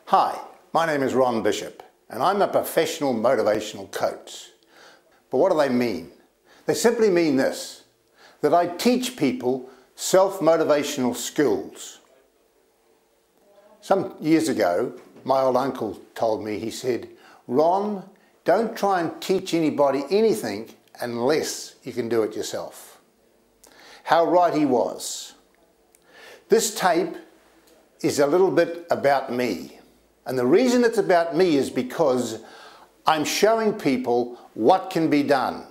Hi, my name is Ron Bishop and I'm a professional motivational coach. But what do they mean? They simply mean this, that I teach people self-motivational skills. Some years ago, my old uncle told me, he said, Ron, don't try and teach anybody anything unless you can do it yourself. How right he was. This tape is a little bit about me. And the reason it's about me is because I'm showing people what can be done.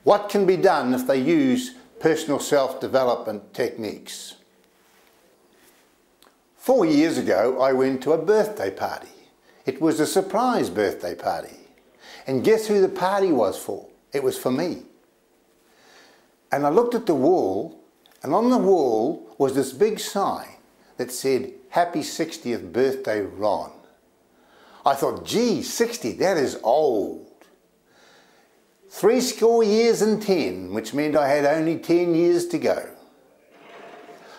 What can be done if they use personal self-development techniques. 4 years ago, I went to a birthday party. It was a surprise birthday party. And guess who the party was for? It was for me. And I looked at the wall, and on the wall was this big sign that said, Happy 60th birthday, Ron. I thought, gee, 60, that is old. 70 years and 10, which meant I had only 10 years to go.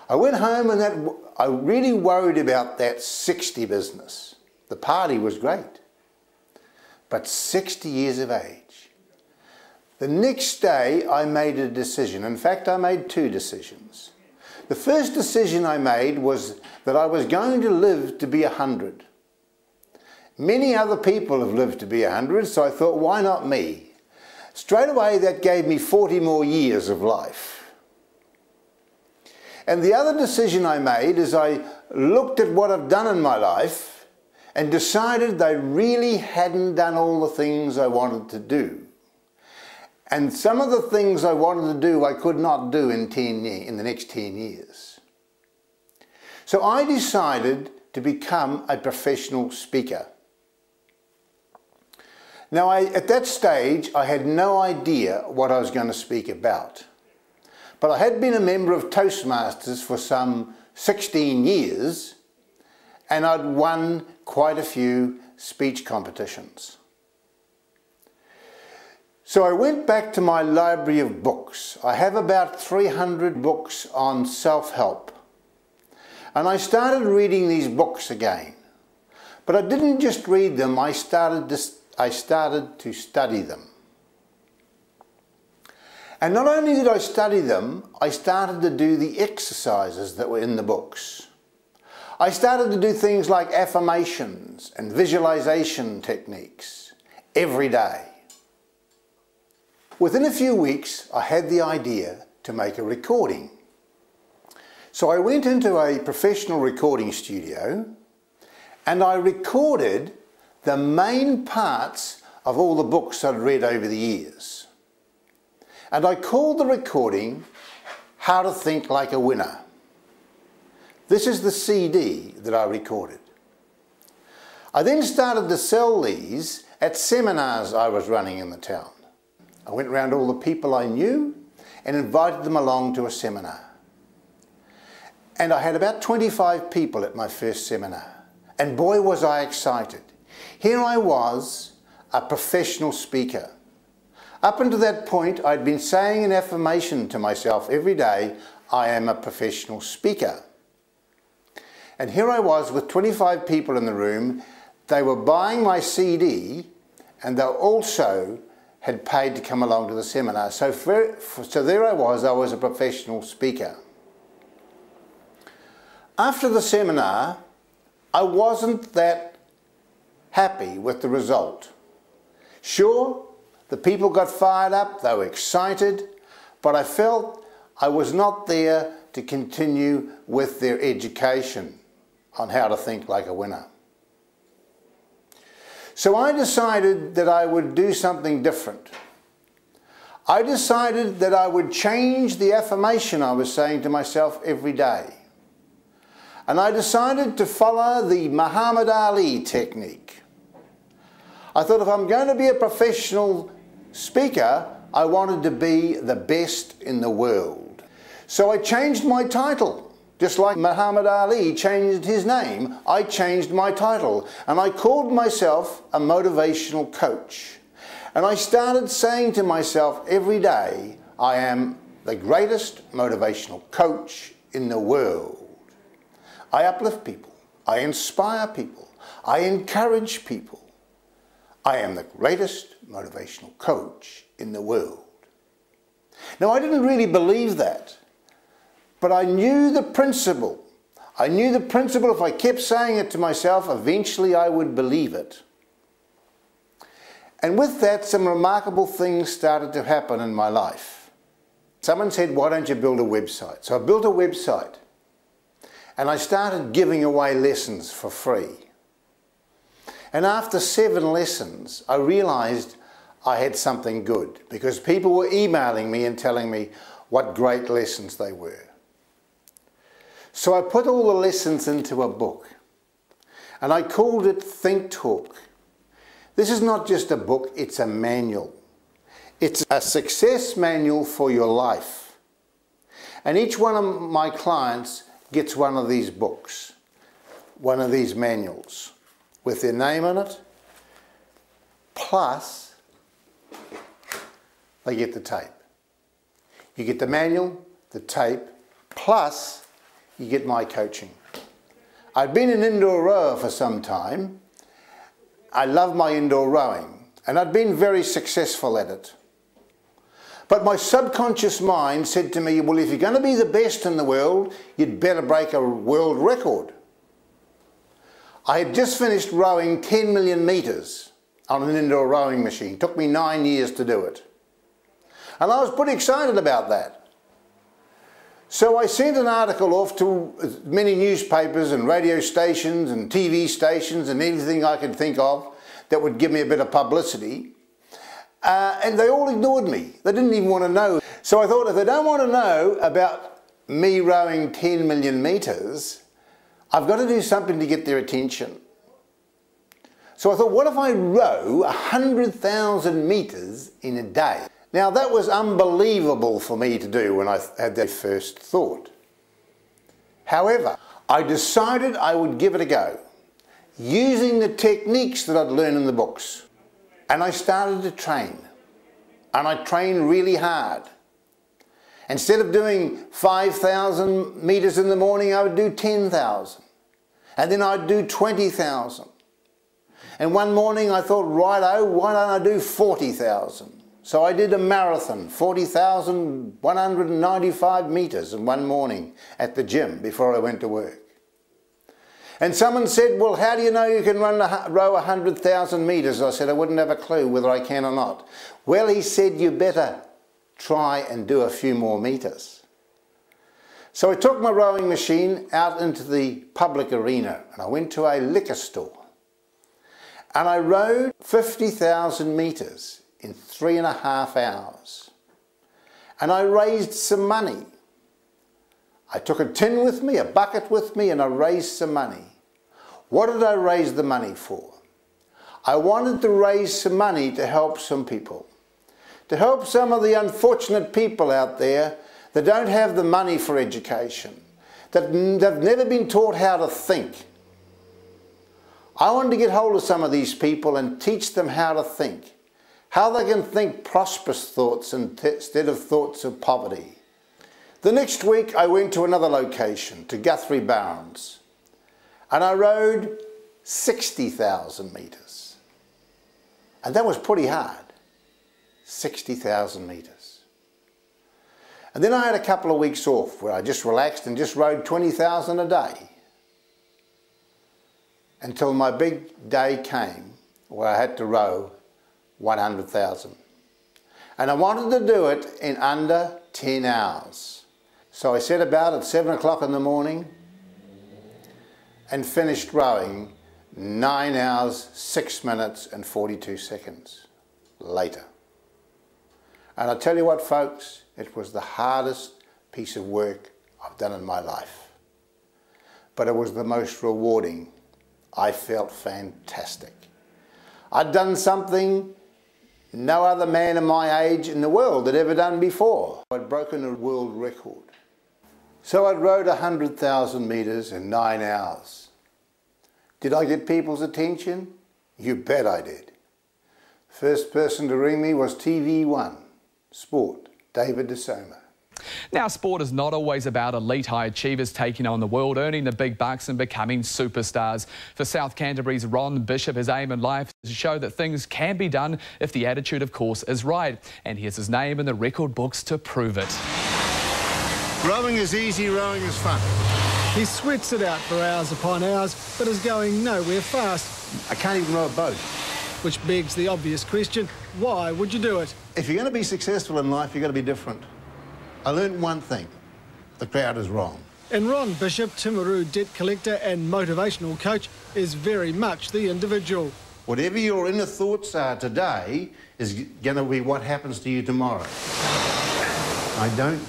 I went home and I really worried about that 60 business. The party was great, but 60 years of age. The next day I made a decision. In fact, I made two decisions. The first decision I made was that I was going to live to be 100. Many other people have lived to be 100, so I thought, why not me? Straight away that gave me 40 more years of life. And the other decision I made is I looked at what I've done in my life and decided I really hadn't done all the things I wanted to do. And some of the things I wanted to do I could not do in the next 10 years. So I decided to become a professional speaker. Now at that stage I had no idea what I was going to speak about. But I had been a member of Toastmasters for some 16 years and I'd won quite a few speech competitions. So I went back to my library of books. I have about 300 books on self-help. And I started reading these books again. But I didn't just read them, I started to study them. And not only did I study them, I started to do the exercises that were in the books. I started to do things like affirmations and visualization techniques every day. Within a few weeks, I had the idea to make a recording. So I went into a professional recording studio and I recorded the main parts of all the books I'd read over the years. And I called the recording How to Think Like a Winner. This is the CD that I recorded. I then started to sell these at seminars I was running in the town. I went around all the people I knew and invited them along to a seminar. And I had about 25 people at my first seminar. And boy was I excited. Here I was, a professional speaker. Up until that point I'd been saying an affirmation to myself every day, I am a professional speaker. And here I was with 25 people in the room. They were buying my CD and they also had paid to come along to the seminar. So there I was a professional speaker. After the seminar, I wasn't that happy with the result. Sure, the people got fired up, they were excited, but I felt I was not there to continue with their education on how to think like a winner. So I decided that I would do something different. I decided that I would change the affirmation I was saying to myself every day. And I decided to follow the Muhammad Ali technique. I thought if I'm going to be a professional speaker, I wanted to be the best in the world. So I changed my title. Just like Muhammad Ali changed his name, I changed my title and I called myself a motivational coach. And I started saying to myself every day, I am the greatest motivational coach in the world. I uplift people, I inspire people, I encourage people. I am the greatest motivational coach in the world. Now, I didn't really believe that, but I knew the principle. I knew the principle, if I kept saying it to myself, eventually I would believe it. And with that, some remarkable things started to happen in my life. Someone said, why don't you build a website? So I built a website, and I started giving away lessons for free. And after 7 lessons, I realized I had something good, because people were emailing me and telling me what great lessons they were. So I put all the lessons into a book, and I called it Think Talk. This is not just a book, it's a manual. It's a success manual for your life. And each one of my clients gets one of these books, one of these manuals, with their name on it, plus they get the tape. You get the manual, the tape, plus you get my coaching. I'd been an indoor rower for some time. I love my indoor rowing, and I'd been very successful at it. But my subconscious mind said to me, well, if you're going to be the best in the world, you'd better break a world record. I had just finished rowing 10 million metres on an indoor rowing machine. It took me 9 years to do it. And I was pretty excited about that. So I sent an article off to many newspapers and radio stations and TV stations and anything I could think of that would give me a bit of publicity. And they all ignored me. They didn't even want to know. So I thought, if they don't want to know about me rowing 10 million metres, I've got to do something to get their attention. So I thought, what if I row 100,000 metres in a day? Now, that was unbelievable for me to do when I had that first thought. However, I decided I would give it a go, using the techniques that I'd learned in the books. And I started to train. And I trained really hard. Instead of doing 5,000 metres in the morning, I would do 10,000. And then I'd do 20,000. And one morning I thought, righto, why don't I do 40,000? So I did a marathon, 40,195 metres in one morning at the gym before I went to work. And someone said, well, how do you know you can row 100,000 metres? I said, I wouldn't have a clue whether I can or not. Well, he said, you better try and do a few more metres. So I took my rowing machine out into the public arena, and I went to a liquor store. And I rowed 50,000 metres in 3.5 hours. And I raised some money. I took a tin with me, a bucket with me, and I raised some money. What did I raise the money for? I wanted to raise some money to help some people. To help some of the unfortunate people out there that don't have the money for education, that have never been taught how to think. I wanted to get hold of some of these people and teach them how to think. How they can think prosperous thoughts instead of thoughts of poverty. The next week I went to another location, to Guthrie Barons, and I rowed 60,000 metres. And that was pretty hard, 60,000 metres. And then I had a couple of weeks off where I just relaxed and just rowed 20,000 a day. Until my big day came where I had to row 100,000. And I wanted to do it in under 10 hours. So I set about at 7 o'clock in the morning and finished rowing 9 hours, 6 minutes and 42 seconds later. And I tell you what, folks, it was the hardest piece of work I've done in my life. But it was the most rewarding. I felt fantastic. I'd done something no other man of my age in the world had ever done before. I'd broken a world record. So I'd rowed 100,000 metres in 9 hours. Did I get people's attention? You bet I did. First person to ring me was TV1 Sport, David DeSoma. Now, sport is not always about elite high achievers taking on the world, earning the big bucks and becoming superstars. For South Canterbury's Ron Bishop, his aim in life is to show that things can be done if the attitude, of course, is right. And here's his name in the record books to prove it. Rowing is easy, rowing is fun. He sweats it out for hours upon hours, but is going nowhere fast. I can't even row a boat. Which begs the obvious question, why would you do it? If you're going to be successful in life, you've got to be different. I learned one thing: the crowd is wrong. And Ron Bishop, Timaru debt collector and motivational coach, is very much the individual. Whatever your inner thoughts are today is going to be what happens to you tomorrow. I don't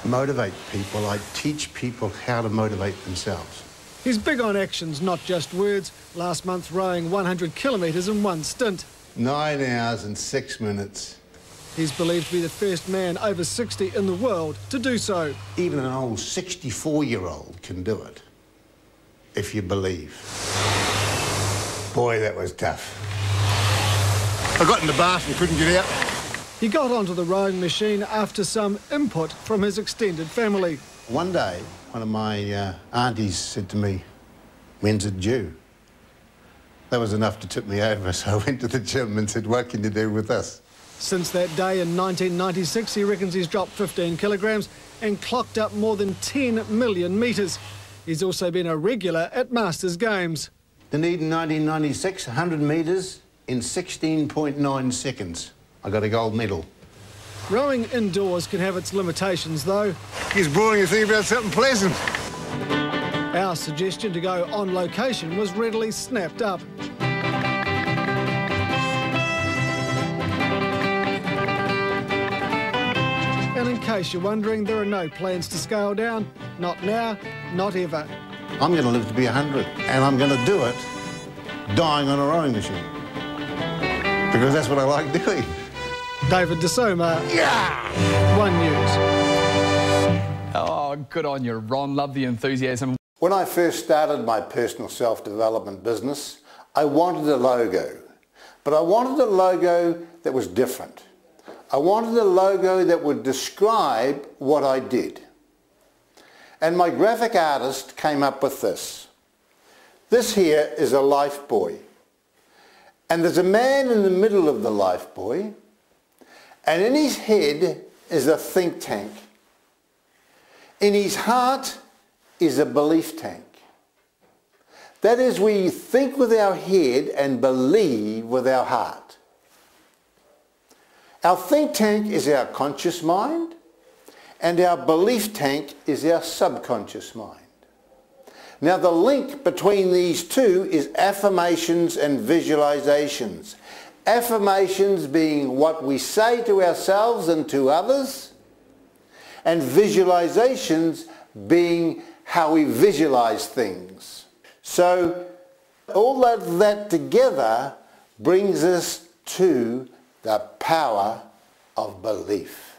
motivate people, I teach people how to motivate themselves. He's big on actions, not just words. Last month rowing 100 kilometres in one stint. 9 hours and 6 minutes. He's believed to be the first man over 60 in the world to do so. Even an old 64-year-old can do it, if you believe. Boy, that was tough. I got in the bath and couldn't get out. He got onto the rowing machine after some input from his extended family. One day, one of my aunties said to me, "When's it due?" That was enough to tip me over, so I went to the gym and said, "What can you do with this?" Since that day in 1996, he reckons he's dropped 15 kilograms and clocked up more than 10 million metres. He's also been a regular at Masters Games. Dunedin 1996, 100 metres in 16.9 seconds. I got a gold medal. Rowing indoors can have its limitations, though. It's boring to think about something pleasant. Our suggestion to go on location was readily snapped up. And in case you're wondering, there are no plans to scale down. Not now, not ever. I'm going to live to be 100, and I'm going to do it dying on a rowing machine. Because that's what I like doing. David DeSoma, Yeah! One News. Oh, good on you, Ron. Love the enthusiasm. When I first started my personal self-development business, I wanted a logo. But I wanted a logo that was different. I wanted a logo that would describe what I did. And my graphic artist came up with this. This here is a life buoy. And there's a man in the middle of the life buoy, and in his head is a think tank. In his heart is a belief tank. That is, we think with our head and believe with our heart. Our think tank is our conscious mind, and our belief tank is our subconscious mind. Now, the link between these two is affirmations and visualizations. Affirmations being what we say to ourselves and to others, and visualizations being how we visualize things. So all of that together brings us to the power of belief.